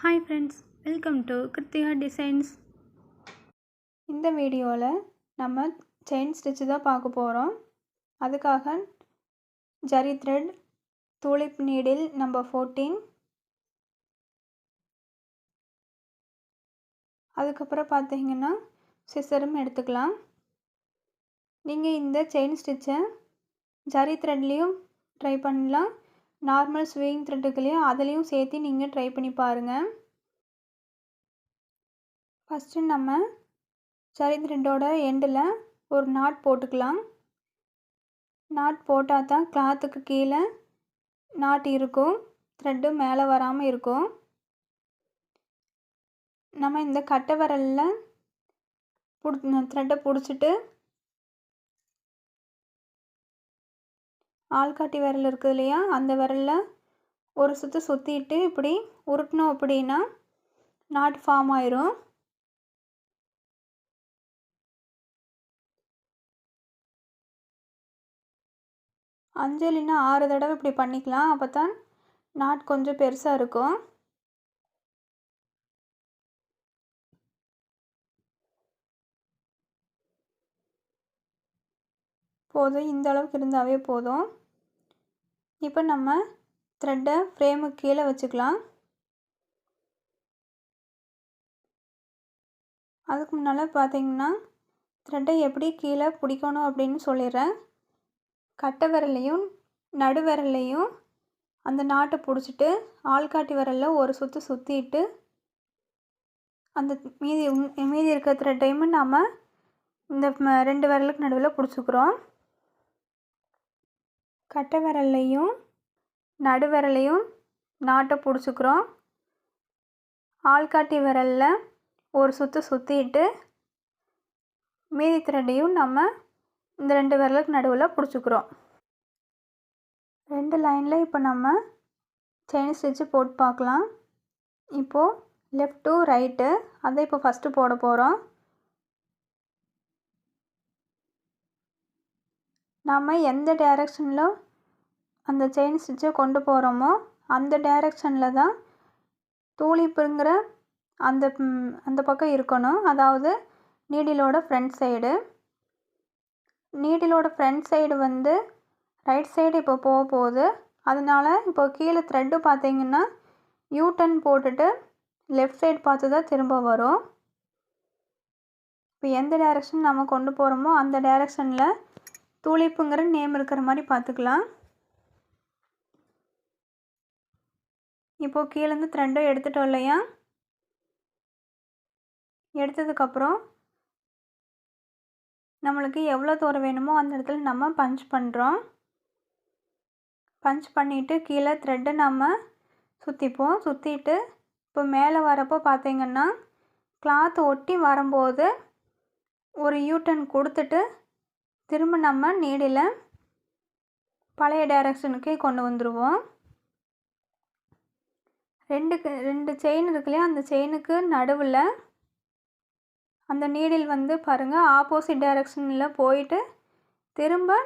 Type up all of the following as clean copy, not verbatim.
Hi friends, welcome to Krithika designs. இந்த வீடியோவில் நம்ம செயின் ஸ்டிச்சு தான் பார்க்க போகிறோம். அதுக்காக zari thread, tulip needle number 14, அதுக்கப்புறம் பார்த்தீங்கன்னா சிசரும் எடுத்துக்கலாம். நீங்கள் இந்த செயின் ஸ்டிச்சை ஜரி த்ரெட்லேயும் ட்ரை பண்ணலாம், நார்மல் ஸ்விங் த்ரெட்டுக்குள்ளேயும் அதுலேயும் சேர்த்து நீங்கள் ட்ரை பண்ணி பாருங்கள். ஃபஸ்ட்டு நம்ம ஜரி த்ரெட்டோட எண்டில் ஒரு நாட் போட்டுக்கலாம். நாட் போட்டால் தான் கிளாத்துக்கு கீழே நாட் இருக்கும், த்ரெட்டு மேலே வராமல் இருக்கும். நம்ம இந்த கட்டை விரலில் த்ரெட்டை பிடிச்சிட்டு ஆள்காட்டி விரல் இருக்குது இல்லையா, அந்த விரலில் ஒரு சுற்றிட்டு இப்படி உருட்டினோம் அப்படின்னா நாட் ஃபார்ம் ஆயிரும். அஞ்சு இல்லைன்னா 6 தடவை இப்படி பண்ணிக்கலாம், அப்போ தான் நாட் கொஞ்சம் பெருசாக இருக்கும். போதும், இந்த அளவுக்கு இருந்தாவே போதும். இப்போ நம்ம த்ரெட்டை ஃப்ரேமுக்கு கீழே வச்சுக்கலாம். அதுக்கு முன்னால் பார்த்தீங்கன்னா த்ரெட்டை எப்படி கீழே பிடிக்கணும் அப்படின்னு சொல்லிடுறேன். கட்டை விரல்லையும் நடு விரல்லையும் அந்த நாட்டை பிடிச்சிட்டு ஆள்காட்டி விரலில் ஒரு சுற்றிட்டு அந்த மீதி இருக்கிற த்ரெட்டையும் நாம் இந்த 2 விரலுக்கு நடுவில் பிடிச்சிக்கிறோம். கட்டை விரல்லையும் நடு விரலையும் நாட்டை பிடிச்சிக்கிறோம். ஆள்காட்டி விரலில் ஒரு சுற்றிட்டு மீதி த்ரெட்டையும் நம்ம இந்த 2 விரலுக்கு நடுவில் பிடிச்சிக்கிறோம். 2 லைனில் இப்போ நம்ம செயின் ஸ்டிச்சு போட்டு பார்க்கலாம். இப்போது லெஃப்ட் டு ரைட்டு அதை இப்போ ஃபஸ்ட்டு போட போகிறோம். நம்ம எந்த டைரெக்ஷனில் அந்த செயின் ஸ்டிச்சை கொண்டு போகிறோமோ அந்த டைரெக்ஷனில் தான் தூளிப்புங்கிற அந்த பக்கம் இருக்கணும். அதாவது நீடிலோட ஃப்ரண்ட் சைடு. நீடிலோட ஃப்ரண்ட் சைடு வந்து ரைட் சைடு இப்போ போக போகுது. அதனால் இப்போ கீழே த்ரெட்டு பார்த்தீங்கன்னா யூட்டன் போட்டுட்டு லெஃப்ட் சைடு பார்த்து தான் திரும்ப வரும். இப்போ எந்த டைரெக்ஷன் நம்ம கொண்டு போகிறோமோ அந்த டைரெக்ஷனில் துளிப்புங்கிற நேம் இருக்கிற மாதிரி பார்த்துக்கலாம். இப்போது கீழேருந்து த்ரெட்டை எடுத்துட்டோம் இல்லையா, எடுத்ததுக்கப்புறம் நம்மளுக்கு எவ்வளோ தூரம் வேணுமோ அந்த இடத்துல நம்ம பஞ்ச் பண்ணுறோம். பஞ்ச் பண்ணிவிட்டு கீழே த்ரெட்டை நம்ம சுற்றிட்டு இப்போ மேலே வரப்போ பார்த்தீங்கன்னா கிளாத் ஒட்டி வரும்போது ஒரு யூட்டன் கொடுத்துட்டு திரும்ப நம்ம நீடில் பழைய டைரெக்ஷனுக்கே கொண்டு வந்துடுவோம். 2 செயின் இருக்கு இல்லையா, அந்த செயினுக்கு நடுவில் அந்த நீடில் வந்து பாருங்கள் ஆப்போசிட் டைரெக்ஷனில் போயிட்டு திரும்ப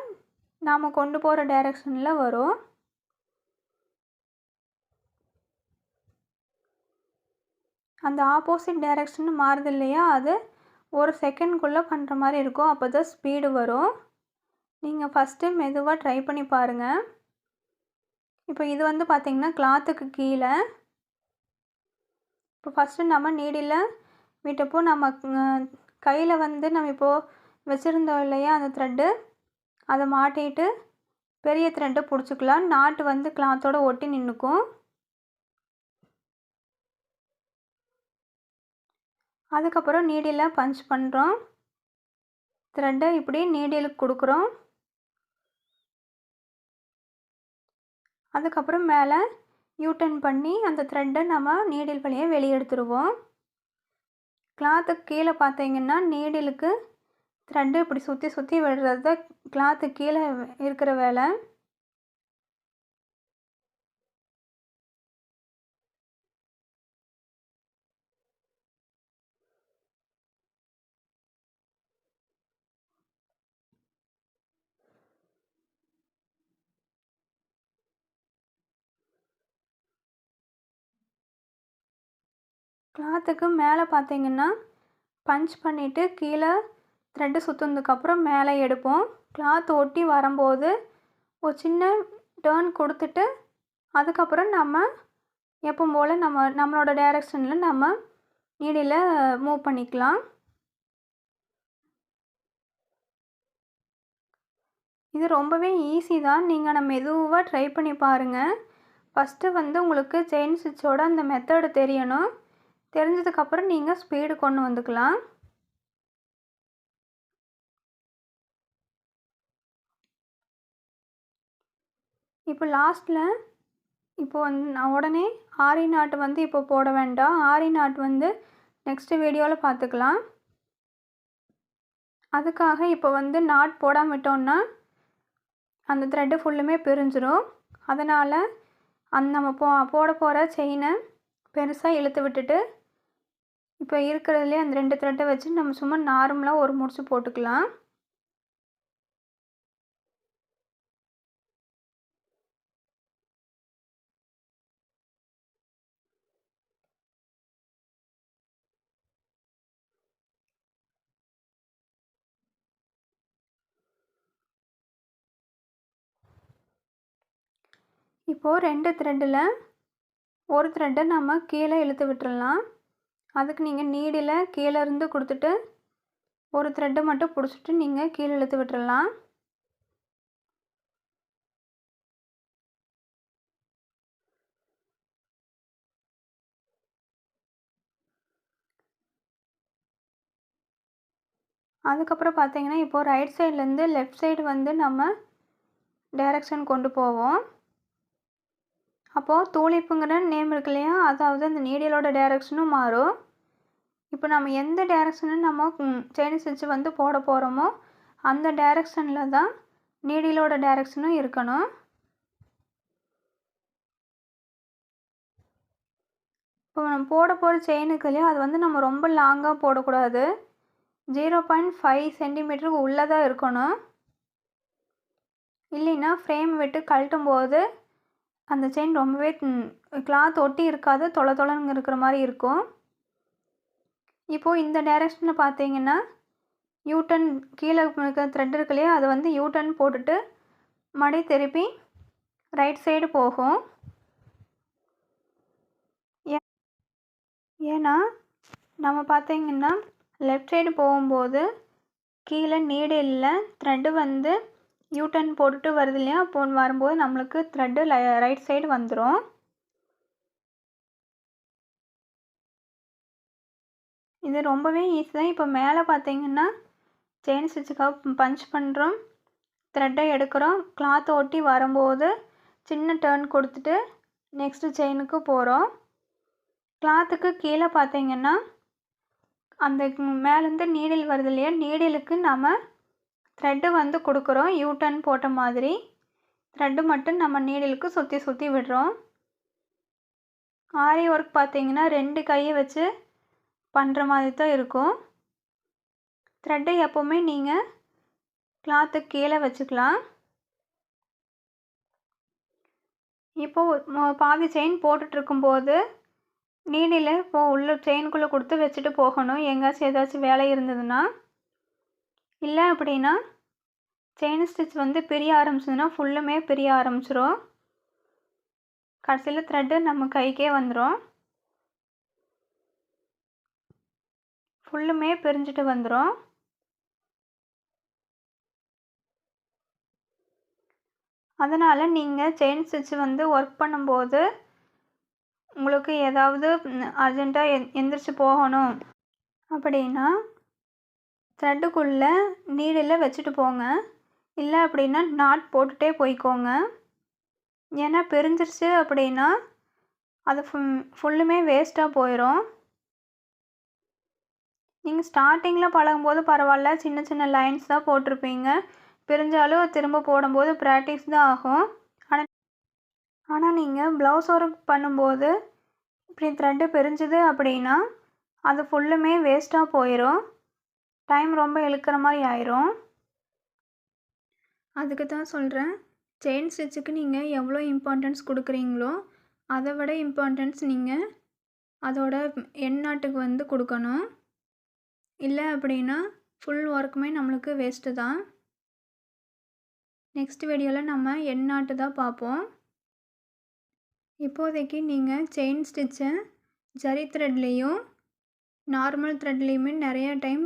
நாம் கொண்டு போகிற டைரெக்ஷனில் வரும். அந்த ஆப்போசிட் டைரெக்ஷன் மாறுது இல்லையா, அது ஒரு செகண்ட்குள்ளே பண்ணுற மாதிரி இருக்கும். அப்போ தான் ஸ்பீடு வரும். நீங்கள் ஃபஸ்ட்டு மெதுவாக ட்ரை பண்ணி பாருங்கள். இப்போ இது வந்து பார்த்திங்கன்னா கிளாத்துக்கு கீழே. இப்போ ஃபஸ்ட்டு நம்ம நீடில் விட்டப்போ நம்ம கையில் வந்து நம்ம இப்போது வச்சுருந்தோம் இல்லையா அந்த த்ரெட்டு, அதை மாட்டிட்டு பெரிய த்ரெட்டை பிடிச்சிக்கலாம். நாட்டு வந்து கிளாத்தோடு ஒட்டி நின்றுக்கும். அதுக்கப்புறம் நீடில் பஞ்ச் பண்ணுறோம். த்ரெட்டை இப்படி நீடிலுக்கு கொடுக்குறோம். அதுக்கப்புறம் மேலே யூட்டன் பண்ணி அந்த த்ரெட்டை நம்ம நீடில் வழியாக வெளியே எடுத்துருவோம். கிளாத்துக்கு கீழே பார்த்தீங்கன்னா நீடிலுக்கு த்ரெட்டு இப்படி சுற்றி விடுறது தான் கிளாத்துக்கு கீழே இருக்கிற வேலை. கிளாத்துக்கு மேலே பார்த்தீங்கன்னா பஞ்ச் பண்ணிவிட்டு கீழே த்ரெட்டு சுற்றுனதுக்கப்புறம் மேலே எடுப்போம். கிளாத் ஒட்டி வரும்போது ஒரு சின்ன டர்ன் கொடுத்துட்டு அதுக்கப்புறம் நம்ம எப்பவும் போல் நம்மளோட டைரெக்ஷனில் நம்ம நீடில் மூவ் பண்ணிக்கலாம். இது ரொம்பவே ஈஸி தான். நீங்கள் மெதுவாக ட்ரை பண்ணி பாருங்கள். ஃபஸ்ட்டு உங்களுக்கு செயின் ஸ்டிச்சோட அந்த மெத்தடு தெரியணும். தெரிஞ்சதுக்கப்புறம் நீங்கள் ஸ்பீடு கொண்டு வந்துக்கலாம். இப்போ லாஸ்ட்டில் நான் உடனே ஆரி நாட் இப்போ போட வேண்டாம். ஆரி நாட் நெக்ஸ்ட் வீடியோவில் பார்த்துக்கலாம். அதுக்காக இப்போ நாட் போடாமல் விட்டோம்னா அந்த த்ரெட்டு ஃபுல்லுமே பிரிஞ்சிடும். அதனால் நம்ம போட போகிற செயினை பெருசாக இழுத்து விட்டுட்டு இப்போ இருக்கிறதுலே அந்த 2 த்ரெட்டை வச்சு நம்ம சும்மா நார்மலாக ஒரு முடிச்சு போட்டுக்கலாம். இப்போது 2 த்ரெட்டில் ஒரு த்ரெட்டை நம்ம கீழே இழுத்து விட்டுறலாம். அதுக்கு நீங்கள் நீடில் கீழே இருந்து கொடுத்துட்டு ஒரு த்ரெட்டை மட்டும் பிடிச்சிட்டு நீங்கள் கீழே இழுத்து விட்டுறலாம். அதுக்கப்புறம் பார்த்தீங்கன்னா இப்போது ரைட் சைட்லேருந்து லெஃப்ட் சைடு நம்ம டைரெக்ஷன் கொண்டு போவோம். அப்போது தூளிப்புங்கிற நேம் இருக்கு இல்லையா, அதாவது அந்த நீடிலோட டைரெக்ஷனும் மாறும். இப்போ நம்ம எந்த டைரெக்ஷனில் நம்ம செயின் ஸ்டிச் போட போகிறோமோ அந்த டைரெக்ஷனில் தான் நீடிலோட டைரெக்ஷனும் இருக்கணும். இப்போ நம்ம போட போகிற செயினுக்கு இல்லையா, அது நம்ம ரொம்ப லாங்காக போடக்கூடாது. 0.5 சென்டிமீட்டருக்கு உள்ளே தான் இருக்கணும். இல்லைன்னா ஃப்ரேம் விட்டு கழட்டும் போது அந்த செயின் ரொம்பவே கிளாத் ஒட்டி இருக்காது, தொலை தொலைன்னு இருக்கிற மாதிரி இருக்கும். இப்போது இந்த டைரெக்ஷனில் பார்த்தீங்கன்னா யூட்டன் கீழே இருக்கிற த்ரெட் இருக்கு இல்லையா, அதை யூட்டன் போட்டுட்டு மடி திருப்பி ரைட் சைடு போகும். ஏன்னா நம்ம பார்த்தீங்கன்னா லெஃப்ட் சைடு போகும்போது கீழே நீடிலில் த்ரெட்டு யூட்டன் போட்டுட்டு வருது இல்லையா, அப்போ வரும்போது நம்மளுக்கு த்ரெட்டு ரைட் சைடு வந்துடும். இது ரொம்பவே ஈஸி தான். இப்போ மேலே பார்த்தீங்கன்னா செயின் ஸ்டிச்சுக்காக பஞ்ச் பண்ணுறோம், த்ரெட்டை எடுக்கிறோம், கிளாத்தை ஒட்டி வரும்போது சின்ன டர்ன் கொடுத்துட்டு நெக்ஸ்ட்டு செயினுக்கு போகிறோம். கிளாத்துக்கு கீழே பார்த்தீங்கன்னா அந்த மேலேருந்து நீடில் வருது இல்லையா, நீடிலுக்கு நம்ம த்ரெட்டு கொடுக்குறோம். யூட்டன் போட்ட மாதிரி த்ரெட்டு மட்டும் நம்ம நீடிலுக்கு சுற்றி சுற்றி விடுறோம். ஆரி ஒர்க் பார்த்தீங்கன்னா 2 கையை வச்சு பண்ணுற மாதிரி தான் இருக்கும். த்ரெட்டை எப்போவுமே நீங்கள் கிளாத்துக்கு கீழே வச்சுக்கலாம். இப்போது பாதி செயின் போட்டுட்ருக்கும்போது நீடில் இப்போது உள்ள செயினுக்குள்ளே கொடுத்து வச்சுட்டு போகணும், எங்கேயாச்சும் ஏதாச்சும் வேலை இருந்ததுன்னா. இல்லை அப்படின்னா செயின் ஸ்டிச் பிரிய ஆரம்பிச்சதுன்னா ஃபுல்லுமே பிரிய ஆரம்பிச்சிரும். கடைசியில் த்ரெட்டு நம்ம கைக்கே வந்துடும், ஃபுல்லுமே பிரிஞ்சுட்டு வந்துடும். அதனால் நீங்கள் செயின் ஸ்டிச் ஒர்க் பண்ணும்போது உங்களுக்கு ஏதாவது அர்ஜெண்ட்டாக எந்திரிச்சு போகணும் அப்படின்னா த்ரெட்டுக்குள்ளே நீடில் வச்சுட்டு போங்க. இல்லை அப்படின்னா நாட் போட்டுகிட்டே போய்க்கோங்க. ஏன்னா பிரிஞ்சிருச்சு அப்படின்னா அது ஃபுல்லுமே வேஸ்ட்டாக போயிடும். நீங்கள் ஸ்டார்டிங்கில் பழகும்போது பரவாயில்ல, சின்ன சின்ன லைன்ஸ் தான் போட்டிருப்பீங்க, பிரிஞ்சாலும் திரும்ப போடும்போது ப்ராக்டிஸ் தான் ஆகும். ஆனால் நீங்கள் ப்ளவுஸ் ஒர்க் பண்ணும்போது இப்படி த்ரெட்டு பிரிஞ்சுது அப்படின்னா அது ஃபுல்லுமே வேஸ்ட்டாக போயிடும், டைம் ரொம்ப இழுக்கிற மாதிரி ஆயிரும். அதுக்கு தான் சொல்கிறேன், செயின் ஸ்டிச்சுக்கு நீங்கள் எவ்வளோ இம்பார்ட்டன்ஸ் கொடுக்குறீங்களோ அதை விட இம்பார்ட்டன்ஸ் நீங்கள் அதோட எண்ட் நாட்டுக்கு வந்து கொடுக்கணும். இல்லை அப்படின்னா ஃபுல் ஒர்க்குமே நம்மளுக்கு வேஸ்ட்டு தான். நெக்ஸ்ட் வீடியோவில் நம்ம எண்ட் நாட்டு தான் பார்ப்போம். இப்போதைக்கு நீங்கள் செயின் ஸ்டிச்சை ஜரி த்ரெட்லேயும் நார்மல் த்ரெட்லேயுமே நிறைய டைம்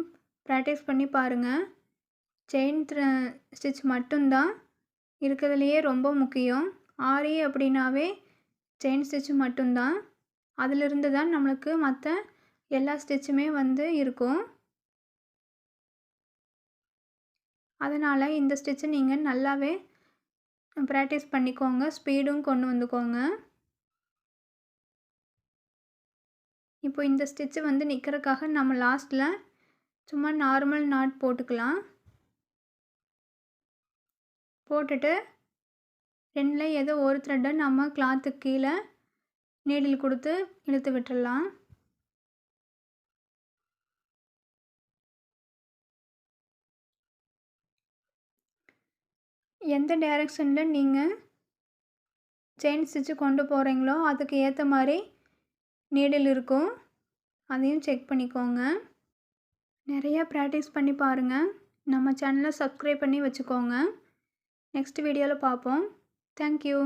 ப்ராக்டிஸ் பண்ணி பாருங்கள். செயின் ஸ்டிச் மட்டும்தான் இருக்கிறதுலையே ரொம்ப முக்கியம். ஆரி அப்படின்னாவே செயின் ஸ்டிச் மட்டும்தான். அதிலிருந்து தான் நம்மளுக்கு மற்ற எல்லா ஸ்டிச்சுமே வந்து இருக்கும். அதனால் இந்த ஸ்டிச்சை நீங்கள் நல்லாவே ப்ராக்டிஸ் பண்ணிக்கோங்க. ஸ்பீடும் கொண்டு வந்துக்கோங்க. இப்போ இந்த ஸ்டிச்சு வந்து நிற்கிறதுக்காக நம்ம லாஸ்ட்டில் சும்மா நார்மல் நாட் போட்டுக்கலாம். போட்டுட்டு ரெண்டில் ஏதோ ஒரு த்ரெட்டை நம்ம கிளாத்துக்கு கீழே நீடில் கொடுத்து இழுத்து விட்டுடலாம். எந்த டைரெக்ஷனில் நீங்கள் செயின் ஸ்டிச்சு கொண்டு போகிறீங்களோ அதுக்கு ஏற்ற மாதிரி நீடில் இருக்கும். அதையும் செக் பண்ணிக்கோங்க. நிறையா ப்ராக்டிஸ் பண்ணி பாருங்கள். நம்ம சேனலை சப்ஸ்கிரைப் பண்ணி வச்சுக்கோங்க. நெக்ஸ்ட் வீடியோவில் பார்ப்போம். தேங்க்யூ.